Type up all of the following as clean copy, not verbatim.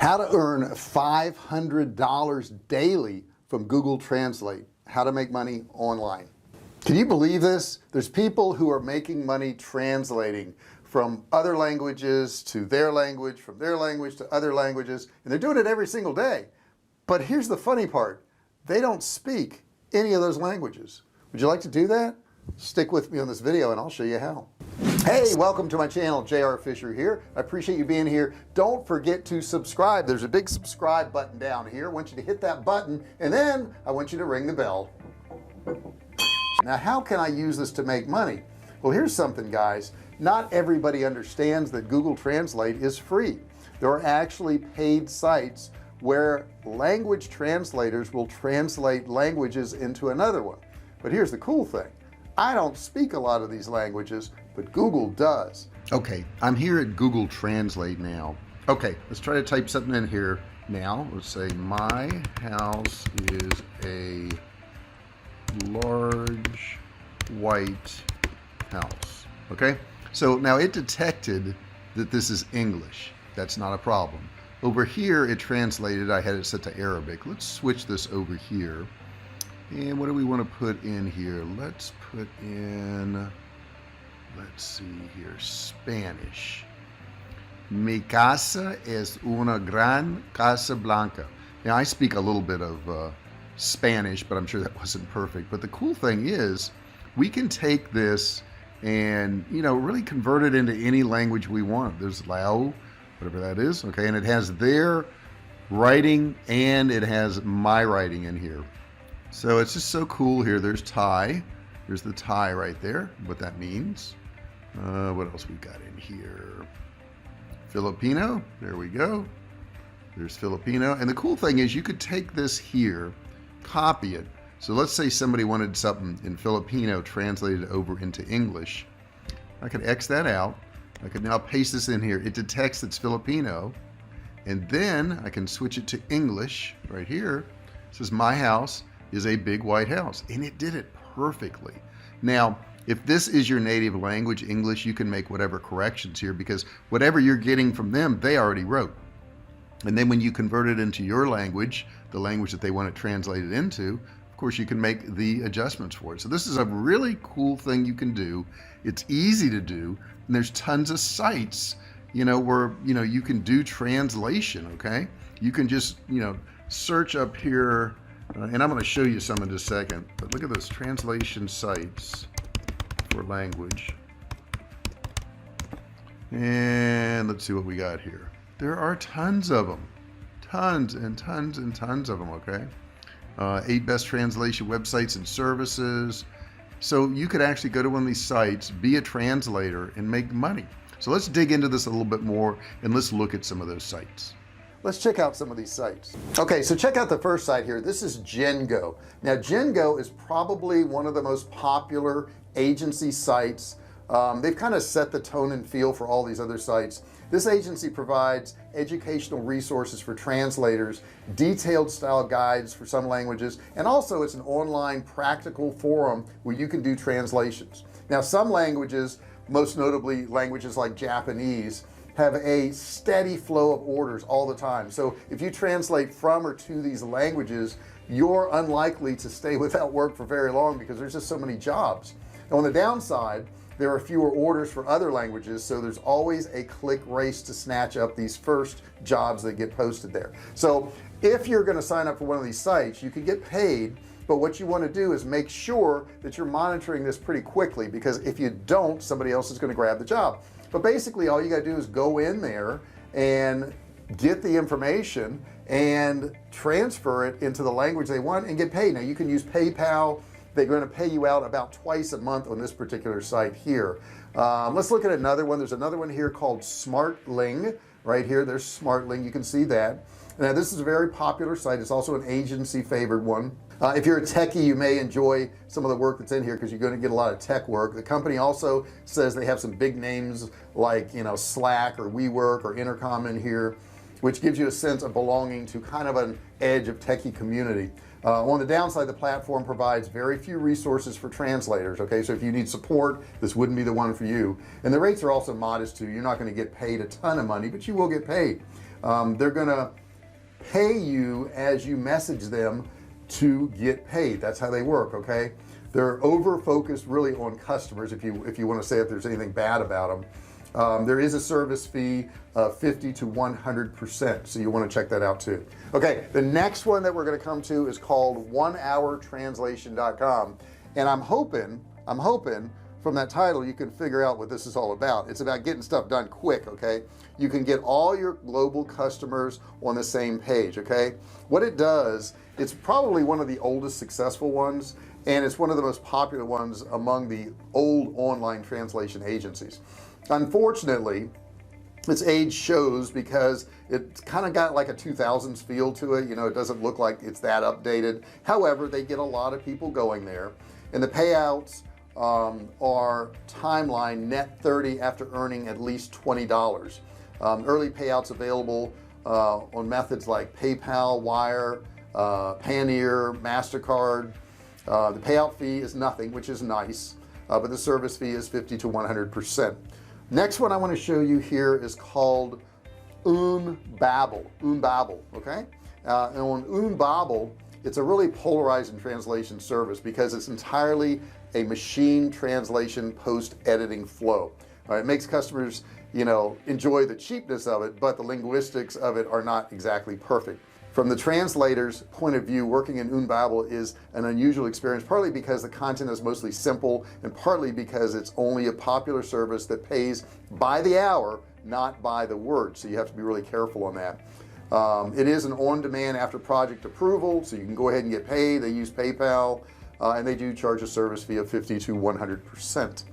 How to earn $500 daily from Google Translate. How to make money online. Can you believe this? There's people who are making money translating from other languages to their language, from their language to other languages, and they're doing it every single day. But here's the funny part. They don't speak any of those languages. Would you like to do that? Stick with me on this video and I'll show you how. Hey, welcome to my channel. J.R. Fisher here. I appreciate you being here. Don't forget to subscribe. There's a big subscribe button down here. I want you to hit that button and then I want you to ring the bell. Now, how can I use this to make money? Well, here's something, guys. Not everybody understands that Google Translate is free. There are actually paid sites where language translators will translate languages into another one. But here's the cool thing. I don't speak a lot of these languages, but Google does. Okay, I'm here at Google Translate now. Okay, let's try to type something in here now. Let's say my house is a large white house. Okay, so now it detected that this is English. That's not a problem. Over here it translated, I had it set to Arabic. Let's switch this over here. And what do we want to put in here? Let's put in, let's see here, Spanish. Mi casa es una gran casa blanca. Now I speak a little bit of Spanish, but I'm sure that wasn't perfect. But the cool thing is we can take this and, you know, really convert it into any language we want. There's Lao, whatever that is. Okay. And it has their writing and it has my writing in here. So it's just so cool here. There's Thai. There's the Thai right there, what that means. What else we got in here? Filipino. There we go. There's Filipino. And the cool thing is you could take this here, copy it. So let's say somebody wanted something in Filipino translated over into English. I could X that out. I could now paste this in here. It detects it's Filipino. And then I can switch it to English right here. It says my house is a big white house, and it did it perfectly. Now, if this is your native language, English, you can make whatever corrections here because whatever you're getting from them, they already wrote. And then when you convert it into your language, the language that they want it translated into, of course, you can make the adjustments for it. So this is a really cool thing you can do. It's easy to do, and there's tons of sites, you know, where, you know, you can do translation, okay? You can just, you know, search up here, and I'm going to show you some in just a second, but look at those translation sites for language. And let's see what we got here. There are tons of them, tons and tons and tons of them, okay? 8 best translation websites and services. So you could actually go to one of these sites, be a translator, and make money. So let's dig into this a little bit more, and let's look at some of those sites. Let's check out some of these sites. Okay, so check out the first site here. This is Gengo. Now Gengo is probably one of the most popular agency sites. They've kind of set the tone and feel for all these other sites. This agency provides educational resources for translators, detailed style guides for some languages, and also it's an online practical forum where you can do translations. Now some languages, most notably languages like Japanese, have a steady flow of orders all the time. So if you translate from or to these languages, you're unlikely to stay without work for very long because there's just so many jobs. Now, on the downside, there are fewer orders for other languages, so there's always a click race to snatch up these first jobs that get posted there. So if you're going to sign up for one of these sites, you can get paid, but what you want to do is make sure that you're monitoring this pretty quickly, because if you don't, somebody else is going to grab the job. But basically all you got to do is go in there and get the information and transfer it into the language they want and get paid. Now you can use PayPal. They're going to pay you out about twice a month on this particular site here. Let's look at another one. There's another one here called Smartling right here. There's Smartling. You can see that. Now this is a very popular site. It's also an agency favored one. If you're a techie, you may enjoy some of the work that's in here because you're going to get a lot of tech work. The company also says they have some big names like, you know, Slack or WeWork or Intercom in here, which gives you a sense of belonging to kind of an edge of techie community. On the downside, the platform provides very few resources for translators. Okay, so if you need support, this wouldn't be the one for you. And the rates are also modest too. You're not going to get paid a ton of money, but you will get paid. They're gonna pay you as you message them to get paid. That's how they work. Okay, they're over focused really on customers. If you want to say if there's anything bad about them, there is a service fee of 50 to 100%, so you want to check that out too. Okay, the next one that we're going to come to is called onehourtranslation.com, and I'm hoping from that title you can figure out what this is all about. It's about getting stuff done quick. Okay, you can get all your global customers on the same page. Okay, what it does, it's probably one of the oldest successful ones, and it's one of the most popular ones among the old online translation agencies. Unfortunately, its age shows because it's kind of got like a 2000s feel to it. You know, it doesn't look like it's that updated. However, they get a lot of people going there, and the payouts are timeline net 30 after earning at least $20. Early payouts available on methods like PayPal, Wire, Payoneer, MasterCard. The payout fee is nothing, which is nice, but the service fee is 50 to 100%. Next one I want to show you here is called Babel. Okay, and on Babel, it's a really polarizing translation service because it's entirely a machine translation post-editing flow. All right, it makes customers, you know, enjoy the cheapness of it, but the linguistics of it are not exactly perfect. From the translator's point of view, working in Babel is an unusual experience, partly because the content is mostly simple and partly because it's only a popular service that pays by the hour, not by the word, so you have to be really careful on that. It is an on-demand after project approval, so you can go ahead and get paid. They use PayPal, and they do charge a service fee of 50 to 100%.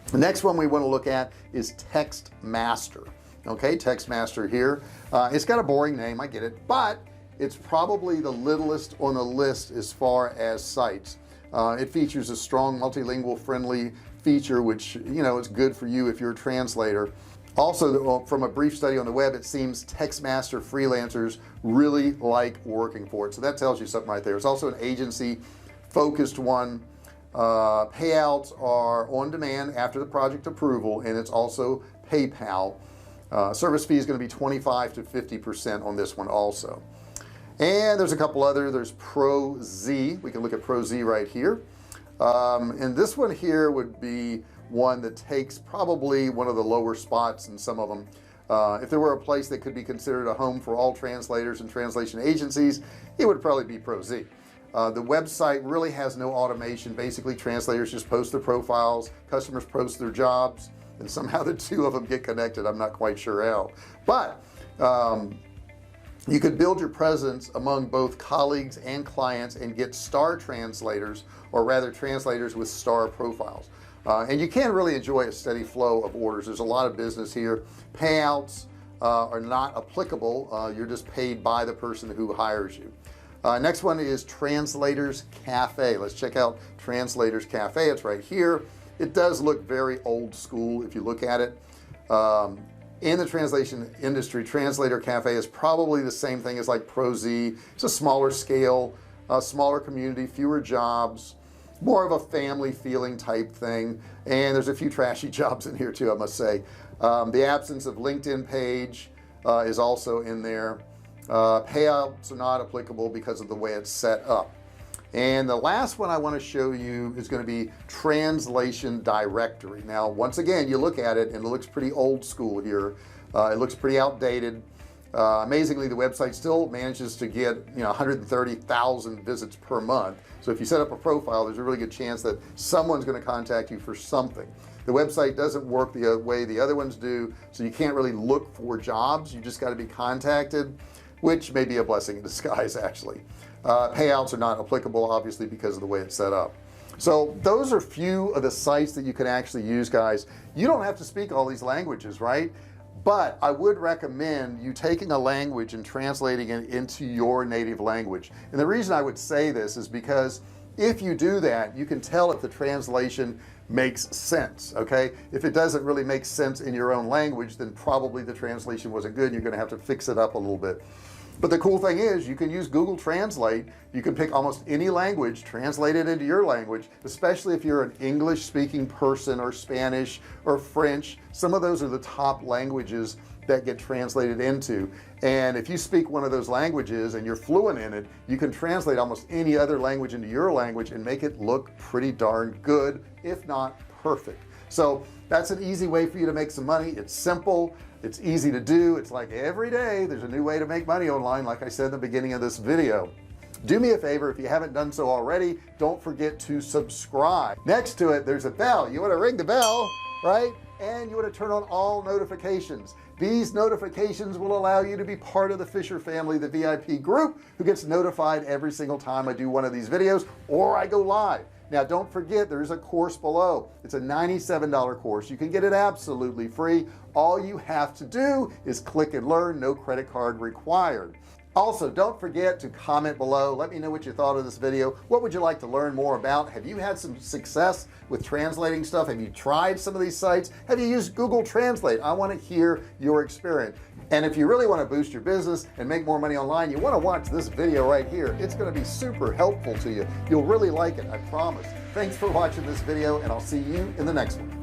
The next one we want to look at is TextMaster. Okay, TextMaster here. It's got a boring name, I get it, but it's probably the littlest on the list as far as sites. It features a strong multilingual friendly feature, which, you know, is good for you if you're a translator. Also, from a brief study on the web, it seems TextMaster freelancers really like working for it, so that tells you something right there. It's also an agency focused one. Payouts are on demand after the project approval, and it's also PayPal. Service fee is going to be 25 to 50% on this one also. And there's a couple other. There's ProZ. We can look at ProZ right here, and this one here would be one that takes probably one of the lower spots in some of them. If there were a place that could be considered a home for all translators and translation agencies, it would probably be ProZ. The website really has no automation. Basically, translators just post their profiles, customers post their jobs, and somehow the two of them get connected. I'm not quite sure how, but you could build your presence among both colleagues and clients and get star translators, or rather translators with star profiles, and you can really enjoy a steady flow of orders. There's a lot of business here. Payouts are not applicable. You're just paid by the person who hires you. Next one is Translators Cafe. Let's check out Translators Cafe. It's right here. It does look very old school if you look at it. In the translation industry, Translator Cafe is probably the same thing as like ProZ. It's a smaller scale, smaller community, fewer jobs, more of a family feeling type thing, and there's a few trashy jobs in here too, I must say. The absence of LinkedIn page is also in there. Payouts are not applicable because of the way it's set up. And the last one I want to show you is going to be Translation Directory. Now, once again, you look at it and it looks pretty old school here. It looks pretty outdated. Amazingly, the website still manages to get 130,000 visits per month. So if you set up a profile, there's a really good chance that someone's going to contact you for something. The website doesn't work the way the other ones do, so you can't really look for jobs. You just got to be contacted, which may be a blessing in disguise actually. Payouts are not applicable, obviously, because of the way it's set up. So those are few of the sites that you can actually use, guys. You don't have to speak all these languages, right? But I would recommend you taking a language and translating it into your native language. And the reason I would say this is because if you do that, you can tell if the translation makes sense. Okay, if it doesn't really make sense in your own language, then probably the translation wasn't good. You're going to have to fix it up a little bit. But the cool thing is you can use Google Translate. You can pick almost any language, translate it into your language, especially if you're an English speaking person or Spanish or French. Some of those are the top languages that get translated into. And if you speak one of those languages and you're fluent in it, you can translate almost any other language into your language and make it look pretty darn good, if not perfect. So that's an easy way for you to make some money. It's simple, it's easy to do. It's like every day there's a new way to make money online, like I said in the beginning of this video. Do me a favor, if you haven't done so already, don't forget to subscribe. Next to it there's a bell. You want to ring the bell, right? And you want to turn on all notifications. These notifications will allow you to be part of the Fisher family, the VIP group, who gets notified every single time I do one of these videos or I go live. Now don't forget, there's a course below. It's a $97 course. You can get it absolutely free. All you have to do is click and learn. No credit card required. Also, don't forget to comment below. Let me know what you thought of this video. What would you like to learn more about? Have you had some success with translating stuff? Have you tried some of these sites? Have you used Google Translate? I want to hear your experience. And if you really want to boost your business and make more money online, you want to watch this video right here. It's going to be super helpful to you. You'll really like it, I promise. Thanks for watching this video, and I'll see you in the next one.